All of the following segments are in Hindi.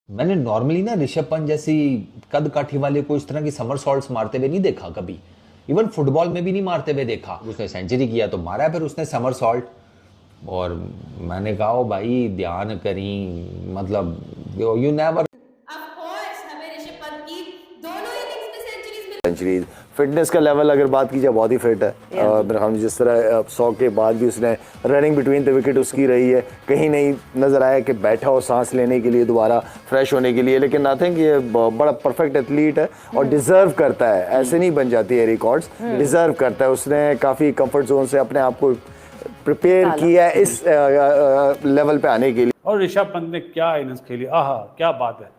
मैंने नॉर्मली ना ऋषभ पंत जैसी कद काठी वाले को इस तरह की समर सॉल्ट्स मारते हुए नहीं देखा कभी। इवन फुटबॉल में भी नहीं मारते हुए देखा। उसने सेंचुरी किया तो मारा, फिर उसने समर सॉल्ट। और मैंने कहा ओ भाई ध्यान करी, मतलब यू नेवर। ऑफ कोर्स हमें ऋषभ पंत की दोनों इनिंग्स में सेंचुरीज मिल सेंचुरीज। फिटनेस का लेवल अगर बात की जाए बहुत ही फिट है। हम जिस तरह 100 के बाद भी उसने रनिंग बिटवीन द विकेट उसकी रही है, कहीं नहीं नजर आया कि बैठा हो सांस लेने के लिए, दोबारा फ्रेश होने के लिए। लेकिन आई थिंक ये बड़ा परफेक्ट एथलीट है और डिजर्व करता है, ऐसे नहीं बन जाती है रिकॉर्ड्स, डिजर्व करता है। उसने काफ़ी कंफर्ट जोन से अपने आप को प्रिपेयर किया है इस लेवल पे आने के लिए। और ऋषभ पंत ने क्या इनिंग्स खेली, आहा क्या बात है।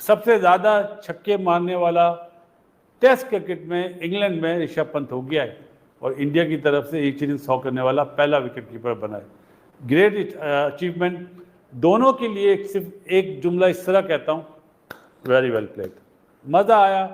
सबसे ज़्यादा छक्के मारने वाला टेस्ट क्रिकेट में इंग्लैंड में ऋषभ पंत हो गया है और इंडिया की तरफ से एक इनिंग 100 करने वाला पहला विकेट कीपर बना है। ग्रेट अचीवमेंट दोनों के लिए। सिर्फ एक जुमला इस तरह कहता हूँ, वेरी वेल प्लेड। मज़ा आया,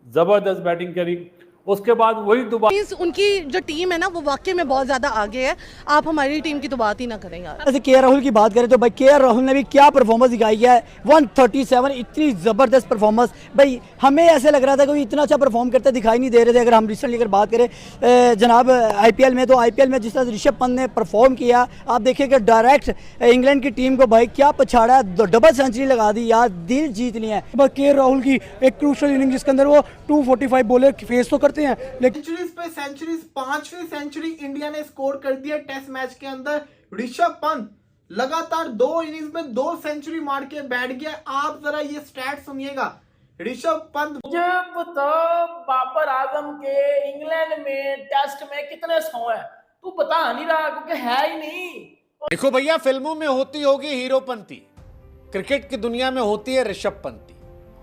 ज़बरदस्त बैटिंग करी। उसके बाद वही दोबारा उनकी जो टीम है ना वो वाकई में बहुत ज्यादा आगे है। आप हमारी टीम की तो बात ही ना करें यार। जैसे के राहुल की बात करें तो भाई के राहुल ने भी क्या परफॉर्मेंस दिखाई है। 137 इतनी ज़बरदस्त परफॉर्मेंस। भाई हमें ऐसे लग रहा था कि इतना अच्छा परफॉर्म करते दिखाई नहीं दे रहे थे। अगर हम रिसेंटली अगर बात करें जनाब आईपीएल में, तो आईपीएल में जिस तरह ऋषभ पंत ने परफॉर्म किया, आप देखिए कि डायरेक्ट इंग्लैंड की टीम को भाई क्या पछाड़ा, डबल सेंचुरी लगा दी यार, दिल जीत लिया है। के राहुल की एक क्रूशल इनिंग जिसके अंदर वो 245 बॉलर फेस तो करते हैं, लेकिन सेंचुरीज पे सेंचुरीज, 5वीं सेंचुरी इंडिया ने स्कोर कर दिया टेस्ट मैच के अंदर। ऋषभ पंत लगातार 2 इनिंग्स में 2 सेंचुरी मार के बैठ गया। आप जरा ये स्टैट सुनिएगा। ऋषभ पंत जब तो बाबर आजम के इंग्लैंड में टेस्ट में कितने 100 है तू बता नहीं रहा, क्योंकि है ही नहीं। देखो भैया, फिल्मों में होती होगी हीरोपंती, क्रिकेट की दुनिया में होती है ऋषभ पंती।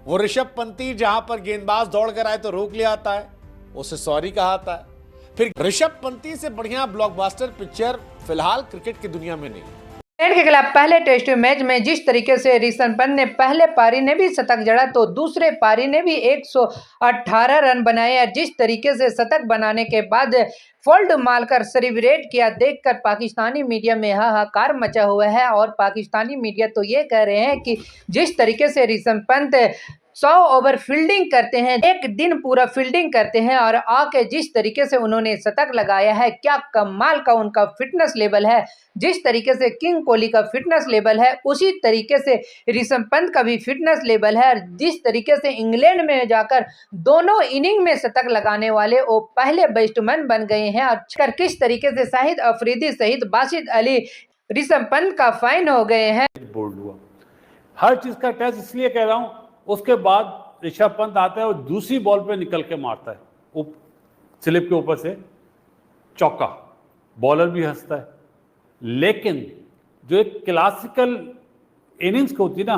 वो ऋषभ पंती जहां पर गेंदबाज दौड़ कर आए तो रोक लिया आता है, उसे सॉरी कहा आता है। फिर ऋषभ पंती से बढ़िया ब्लॉकबस्टर पिक्चर फिलहाल क्रिकेट की दुनिया में नहीं। इंग्लैंड के खिलाफ पहले टेस्ट मैच में जिस तरीके से ऋषभ पंत ने पहले पारी ने भी शतक जड़ा तो दूसरे पारी ने भी 118 रन बनाए और जिस तरीके से शतक बनाने के बाद फोल्ड मारकर सेलिब्रेट किया, देखकर पाकिस्तानी मीडिया में हाहाकार मचा हुआ है। और पाकिस्तानी मीडिया तो ये कह रहे हैं कि जिस तरीके से ऋषभ पंत 100 ओवर फील्डिंग करते हैं, एक दिन पूरा फील्डिंग करते हैं और आके जिस तरीके से उन्होंने शतक लगाया है, क्या कमाल का उनका फिटनेस लेवल है। जिस तरीके से किंग कोहली का फिटनेस लेवल है, उसी तरीके से ऋषभ पंत का भी फिटनेस लेवल है। जिस तरीके से इंग्लैंड में जाकर दोनों इनिंग में शतक लगाने वाले वो पहले बैट्समैन बन गए हैं और किस तरीके से शाहिद अफरीदी सहित बाशिद अली ऋषभ पंत का फैन हो गए हैं। बोल्ड हुआ हर चीज का टेस्ट, इसलिए कह रहा हूं। उसके बाद ऋषभ पंत आता है और दूसरी बॉल पे निकल के मारता है स्लिप के ऊपर से चौका। बॉलर भी हंसता है। लेकिन जो एक क्लासिकल इनिंग्स होती है ना,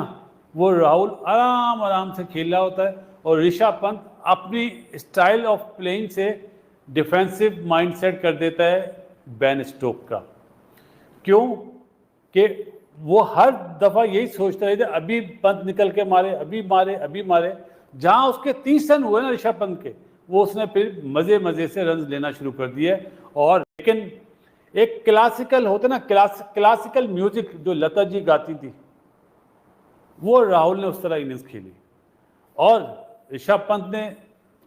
वो राहुल आराम आराम से खेल रहा होता है और ऋषभ पंत अपनी स्टाइल ऑफ प्लेइंग से डिफेंसिव माइंडसेट कर देता है बेन स्टोक का। क्यों कि वो हर दफा यही सोचता रहता है अभी पंत निकल के मारे, अभी मारे, अभी मारे। जहां उसके 30 रन हुए ना ऋषभ पंत के, वो उसने फिर मजे मजे से रन लेना शुरू कर दिए। और लेकिन एक क्लासिकल होता ना, क्लासिकल म्यूजिक जो लता जी गाती थी, वो राहुल ने उस तरह इनिंग्स खेली। और ऋषभ पंत ने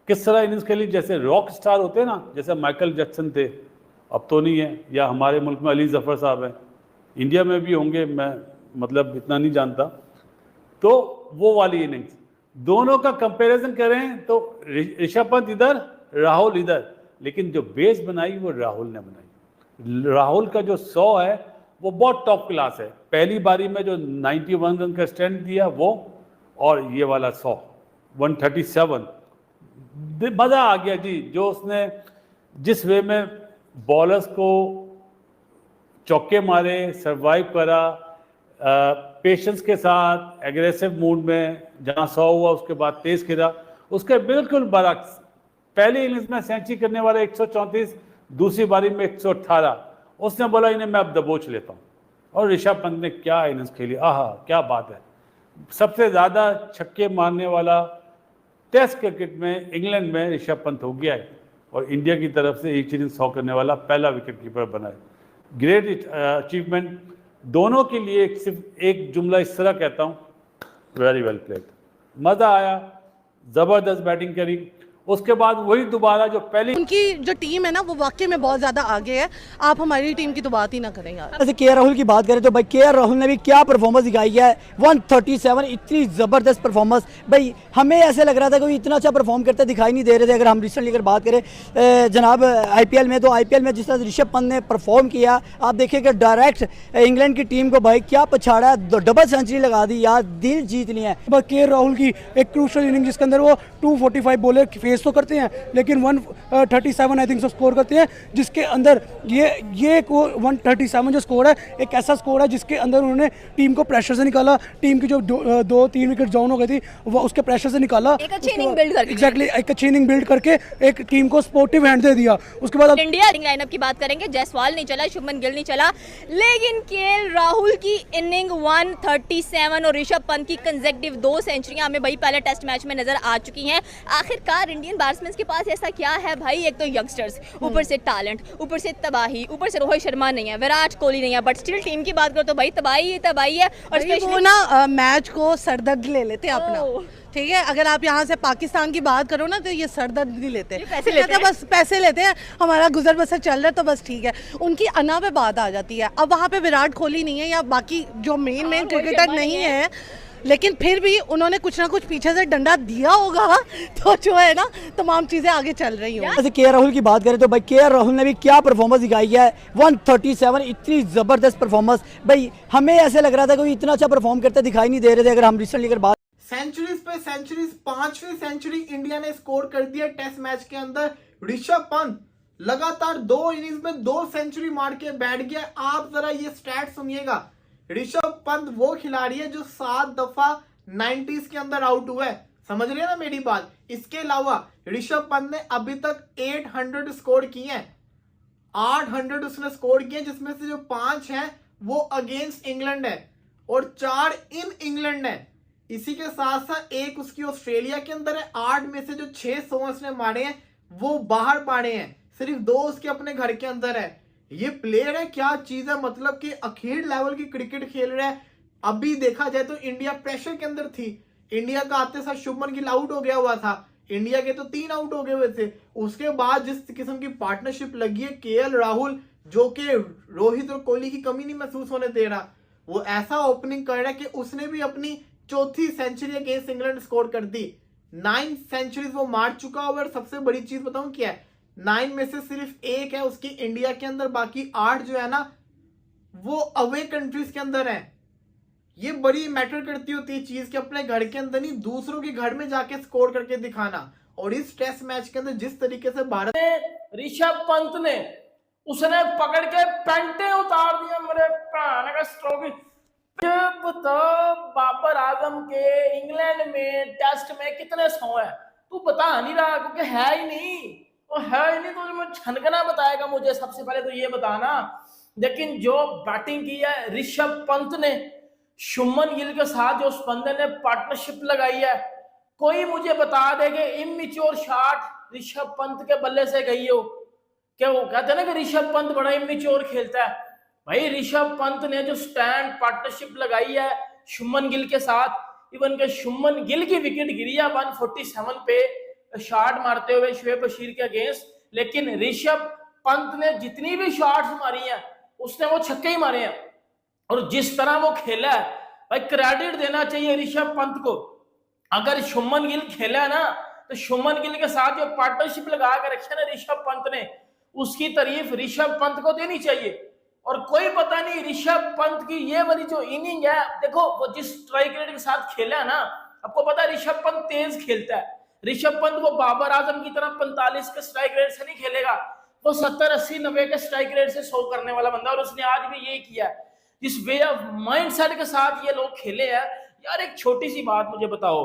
किस तरह इनिंग्स खेली, जैसे रॉक स्टार होते हैं ना, जैसे माइकल जैक्सन थे, अब तो नहीं है, या हमारे मुल्क में अली जफर साहब हैं, इंडिया में भी होंगे, मैं मतलब इतना नहीं जानता। तो वो वाली इनिंग्स दोनों का कंपैरिजन करें तो ऋषभ पंत इधर, राहुल इधर, लेकिन जो बेस बनाई वो राहुल ने बनाई। राहुल का जो 100 है वो बहुत टॉप क्लास है। पहली बारी में जो 91 रन का स्टैंड दिया वो, और ये वाला 100 137, मज़ा आ गया जी। जो उसने जिस वे में बॉलर्स को चौके मारे, सरवाइव करा, पेशेंस के साथ, एग्रेसिव मूड में, जहां 100 हुआ उसके बाद तेज खेला, उसके बिल्कुल बरक्स। पहली इनिंग्स में सेंचुरी करने वाला 134, दूसरी बारी में 118। उसने बोला इन्हें मैं अब दबोच लेता हूँ। और ऋषभ पंत ने क्या इनिंग्स खेली, आहा क्या बात है। सबसे ज़्यादा छक्के मारने वाला टेस्ट क्रिकेट में इंग्लैंड में ऋषभ पंत हो गया है और इंडिया की तरफ से एक इनिंग 100 करने वाला पहला विकेट कीपर बना है। ग्रेट अचीवमेंट दोनों के लिए। सिर्फ एक जुमला इस तरह कहता हूँ, वेरी वेल प्लेड, मजा आया, जबरदस्त बैटिंग करी। उसके बाद वही दोबारा जो पहली उनकी जो टीम है ना वो वाकई में बहुत ज़्यादा आगे है। आप हमारी टीम की तो बात ही ना करें यार। जैसे के राहुल की बात करें तो भाई के राहुल ने भी क्या परफॉर्मेंस दिखाई है। 137 इतनी ज़बरदस्त परफॉर्मेंस, भाई हमें ऐसे लग रहा था कि इतना अच्छा परफॉर्म करते दिखाई नहीं दे रहे थे। अगर हम रिसेंटली अगर बात करें जनाब आईपीएल में, तो आईपीएल में जिस तरह ऋषभ पंत ने परफॉर्म किया, आप देखिए कि डायरेक्ट इंग्लैंड की टीम को भाई क्या पछाड़ा, डबल सेंचुरी लगा दी यार, दिल जीत लिया है। के राहुल की एक क्रूशल इनिंग जिसके अंदर वो 245 बॉलर फेस तो करते हैं लेकिन 137 आई थिंक स्कोर करते हैं, जिसके अंदर ये 137 जो स्कोर है एक ऐसा स्कोर है जिसके अंदर उन्होंने टीम को प्रेशर से निकाला। टीम की जो 2-3 विकेट डाउन हो गई थी वो उसके प्रेशर से निकाला, एक अच्छी इनिंग बिल्ड करके एग्जैक्टली एक अच्छी इनिंग बिल्ड करके एक टीम को स्पोर्टिव हैंड दे दिया। उसके बाद इंडिया लाइनअप की बात करेंगे, जायसवाल नहीं चला, शुभमन गिल नहीं चला, लेकिन केएल राहुल की इनिंग 137 और ऋषभ पंत की कंसेक्टिव 2 सेंचुरियां हमें भाई पहले टेस्ट मैच में नजर आ चुकी हैं। आखिरकार इंडियन बैट्समैन के पास ऐसा क्या है भाई, एक तो यंगस्टर्स, ऊपर से टैलेंट, ऊपर से तबाही, ऊपर से रोहित शर्मा नहीं है, विराट कोहली नहीं है, बट स्टिल टीम की बात करो तो भाई तबाही है। और वो ना मैच को सरदर्द ले लेते हैं अपना, ठीक है। अगर आप यहाँ से पाकिस्तान की बात करो ना तो ये सरदर्द नहीं लेते, पैसे लेते हैं, बस पैसे लेते हैं, हमारा गुजर बसर चल रहा है तो बस ठीक है। उनकी अना पे बात आ जाती है। अब वहाँ पे विराट कोहली नहीं है या बाकी जो मेन क्रिकेटर नहीं है, लेकिन फिर भी उन्होंने कुछ ना कुछ पीछे से डंडा दिया होगा तो जो है ना तमाम चीज़ें आगे चल रही होंगी। जैसे के राहुल की बात करें तो भाई के राहुल ने भी क्या परफॉर्मेंस दिखाई है। 137 इतनी ज़बरदस्त परफॉर्मेंस, भाई हमें ऐसे लग रहा था कि इतना अच्छा परफॉर्म करते दिखाई नहीं दे रहे थे। अगर हम रिसेंटली अगर बात सेंचुरीज पे सेंचुरीज, 5वीं सेंचुरी इंडिया ने स्कोर कर दिया टेस्ट मैच के अंदर। ऋषभ पंत लगातार 2 इनिंग्स में 2 सेंचुरी मार के बैठ गया। आप जरा ये स्टैट सुनिएगा। ऋषभ पंत वो खिलाड़ी है जो 7 दफा 90s के अंदर आउट हुआ है, समझ रहे हैं ना मेरी बात। इसके अलावा ऋषभ पंत ने अभी तक 800 स्कोर किए हैं, 800 उसने स्कोर किए, जिसमें से जो 5 हैं वो अगेंस्ट इंग्लैंड है और 4 इन इंग्लैंड है। इसी के साथ साथ एक उसकी ऑस्ट्रेलिया के अंदर है। 8 में से जो 600 उसने मारे हैं वो बाहर मारे हैं, सिर्फ 2 उसके अपने घर के अंदर है। ये प्लेयर है, क्या चीज है, मतलब कि अखीर लेवल की क्रिकेट खेल रहा है। अभी देखा जाए तो इंडिया प्रेशर के अंदर थी। इंडिया का आते साथ शुभमन गिल आउट हो गया हुआ था, इंडिया के तो 3 आउट हो गए हुए थे। उसके बाद जिस किस्म की पार्टनरशिप लगी है, केएल राहुल जो कि रोहित और कोहली की कमी नहीं महसूस होने दे रहा, वो ऐसा ओपनिंग कर रहा है कि उसने भी अपनी 4थी सेंचुरी अगेंस्ट इंग्लैंड स्कोर कर दी। 9 सेंचुरीज वो मार चुका हुआ। और सबसे बड़ी चीज बताऊं क्या है, 9 में से सिर्फ 1 है उसकी इंडिया के अंदर, बाकी 8 जो है ना वो अवे कंट्रीज के अंदर है। ये बड़ी मैटर करती होती है चीज कि अपने घर के अंदर नहीं दूसरों के घर में जाके स्कोर करके दिखाना। और इस टेस्ट मैच के अंदर जिस तरीके से भारत ऋषभ पंत ने उसने पकड़ के पैंटे उतार दिया मेरे प्राण का स्ट्रोक। जब तो बाबर आजम के इंग्लैंड में टेस्ट में कितने 100 है तू बता नहीं रहा, क्योंकि है ही नहीं, वो है ही नहीं, तो मैं छनकना बताएगा मुझे। सबसे पहले तो ये बताना। लेकिन जो बैटिंग की है ऋषभ पंत ने, शुभमन गिल के साथ जो उस बंदे ने पार्टनरशिप लगाई है, कोई मुझे बता दे कि इमेच्योर शॉट ऋषभ पंत के बल्ले से गई हो। क्या वो कहते हैं ना कि ऋषभ पंत बड़ा इमेच्योर खेलता है, भाई ऋषभ पंत ने जो स्टैंड पार्टनरशिप लगाई है शुभमन गिल के साथ, इवन के शुभमन गिल की विकेट गिरी है 147 पे शॉट मारते हुए शुएब बशीर के अगेंस्ट। लेकिन ऋषभ पंत ने जितनी भी शॉट्स मारी हैं उसने वो छक्के ही मारे हैं। और जिस तरह वो खेला है भाई, क्रेडिट देना चाहिए ऋषभ पंत को। अगर शुभमन गिल खेला ना तो शुभमन गिल के साथ जो पार्टनरशिप लगा के रखी है ना ऋषभ पंत ने, उसकी तारीफ ऋषभ पंत को देनी चाहिए। और कोई पता नहीं ऋषभ पंत की ये वाली जो इनिंग है, देखो वो जिस स्ट्राइक रेट के साथ खेला है ना, आपको पता है ऋषभ पंत तेज खेलता है। ऋषभ पंत वो बाबर आजम की तरह 45 के स्ट्राइक रेट से नहीं खेलेगा, वो 70, 80, 90 के स्ट्राइक रेट से 100 करने वाला बंदा। और उसने आज भी ये किया है, जिस वे ऑफ माइंड सेट के साथ ये लोग खेले हैं। यार एक छोटी सी बात मुझे बताओ,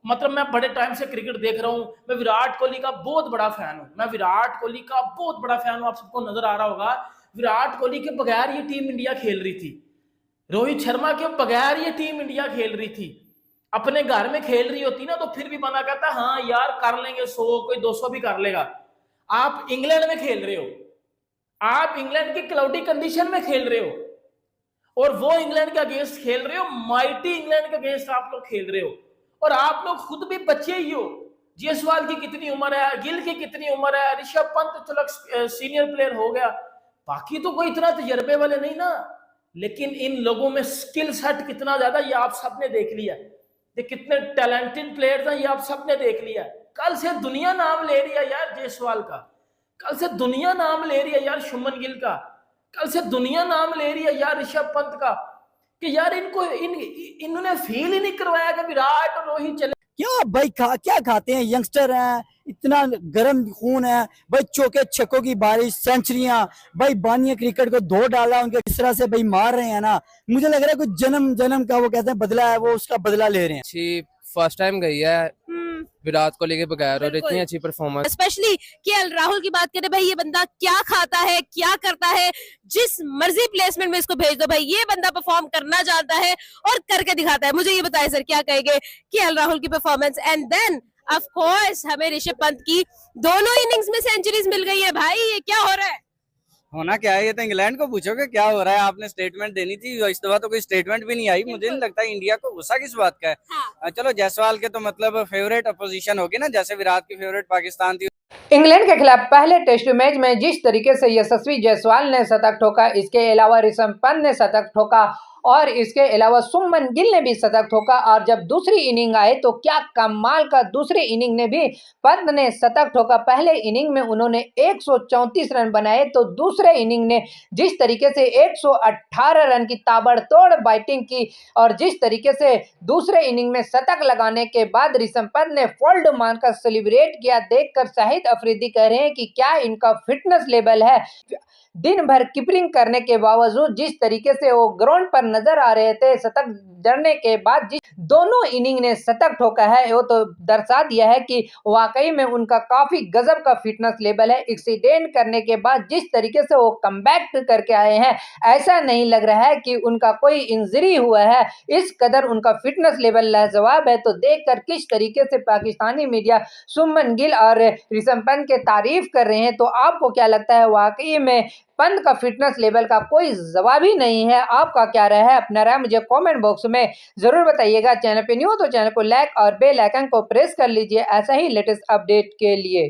मतलब मैं बड़े टाइम से क्रिकेट देख रहा हूँ, मैं विराट कोहली का बहुत बड़ा फैन हूँ, मैं विराट कोहली का बहुत बड़ा फैन हूँ। आप सबको नजर आ रहा होगा विराट कोहली के बगैर ये टीम इंडिया खेल रही थी, रोहित शर्मा के बगैर ये टीम इंडिया खेल रही थी। अपने घर में खेल रही होती ना तो फिर भी बंदा कहता हाँ यार कर लेंगे 100, कोई 200 भी कर लेगा। आप इंग्लैंड में खेल रहे हो, आप इंग्लैंड की क्लाउडी कंडीशन में खेल रहे हो, और वो इंग्लैंड के अगेंस्ट खेल रहे हो, माइटी इंग्लैंड के अगेंस्ट आप लोग खेल रहे हो, और आप लोग खुद भी बच्चे ही हो। जायसवाल की कितनी उम्र है, गिल की कितनी उम्र है, ऋषभ पंत चलो सीनियर प्लेयर हो गया, बाकी तो कोई इतना तजर्बे वाले नहीं ना। लेकिन इन लोगों में स्किल सेट कितना ज्यादा ये आप सबने देख लिया, ये कितने टैलेंटेड प्लेयर्स हैं ये आप सबने देख लिया। कल से दुनिया नाम ले रही है यार जायसवाल का, कल से दुनिया नाम ले रही है यार शुभमन गिल का, कल से दुनिया नाम ले रही है यार ऋषभ पंत का, कि यार इनको इन्होंने फील ही नहीं करवाया कि विराट और रोहित चले। क्या भाई क्या खाते हैं, यंगस्टर हैं, इतना गर्म खून है भाई, चौके छक्कों की बारिश, सेंचुरियां भाई, बानिया क्रिकेट को धो डाला उनके, इस तरह से भाई मार रहे हैं ना, मुझे लग रहा है कुछ जन्म का वो कहते हैं बदला है, वो उसका बदला ले रहे हैं। अच्छी फर्स्ट टाइम गई है विराट कोहली के बगैर, और इतनी अच्छी परफॉर्मेंस। स्पेशली केएल राहुल की बात करें, भाई ये बंदा क्या खाता है, क्या करता है, जिस मर्जी प्लेसमेंट में इसको भेज दो भाई ये बंदा परफॉर्म करना चाहता है और करके दिखाता है। मुझे ये बताइए सर, क्या कहेंगे केएल राहुल की performance, and then of course हमें ऋषभ पंत की दोनों इनिंग्स में सेंचुरीज मिल गई है। भाई ये क्या हो रहा है? होना क्या है, ये तो इंग्लैंड को पूछोगे क्या हो रहा है, आपने स्टेटमेंट देनी थी, इस दफा तो कोई स्टेटमेंट भी नहीं आई। मुझे नहीं लगता इंडिया को गुस्सा किस बात का है। हाँ। चलो जायसवाल के तो मतलब फेवरेट अपोजिशन होगी ना, जैसे विराट की फेवरेट पाकिस्तान थी। इंग्लैंड के खिलाफ पहले टेस्ट मैच में जिस तरीके से यशस्वी जायसवाल ने शतक ठोका, इसके अलावा ऋषभ पंत ने शतक ठोका और इसके अलावा शुभमन गिल ने भी शतक ठोका, और जब दूसरी इनिंग आए तो क्या कमाल का दूसरी इनिंग ने भी पंत ने शतक ठोका। पहले इनिंग में उन्होंने 134 रन बनाए, तो दूसरे इनिंग ने जिस तरीके से 118 रन की ताबड़तोड़ बैटिंग की, और जिस तरीके से दूसरे इनिंग में शतक लगाने के बाद ऋषभ पंत ने फोल्ड मारकर सेलिब्रेट किया, देखकर शाहिद अफरीदी कह रहे हैं कि क्या इनका फिटनेस लेवल है। दिन भर कीपिंग करने के बावजूद जिस तरीके से वो ग्राउंड पर नजर आ रहे थे, शतक जड़ने के बाद जिस दोनों इनिंग ने शतक ठोका है, वो तो दर्शा दिया है कि वाकई में उनका काफी गजब का फिटनेस लेवल है। एक्सीडेंट करने के बाद जिस तरीके से वो कमबैक करके आए हैं, ऐसा नहीं लग रहा है कि उनका कोई इंजरी हुआ है, इस कदर उनका फिटनेस लेवल लाजवाब है। तो देखकर किस तरीके से पाकिस्तानी मीडिया शुभमन गिल और ऋषभ पंत के तारीफ कर रहे हैं, तो आपको क्या लगता है, वाकई में पंत का फिटनेस लेवल का कोई जवाब ही नहीं है? आपका क्या राय है? अपना राय मुझे कमेंट बॉक्स में जरूर बताइएगा। चैनल पे न्यू हो तो चैनल को लाइक और बेल आइकन को प्रेस कर लीजिए ऐसा ही लेटेस्ट अपडेट के लिए।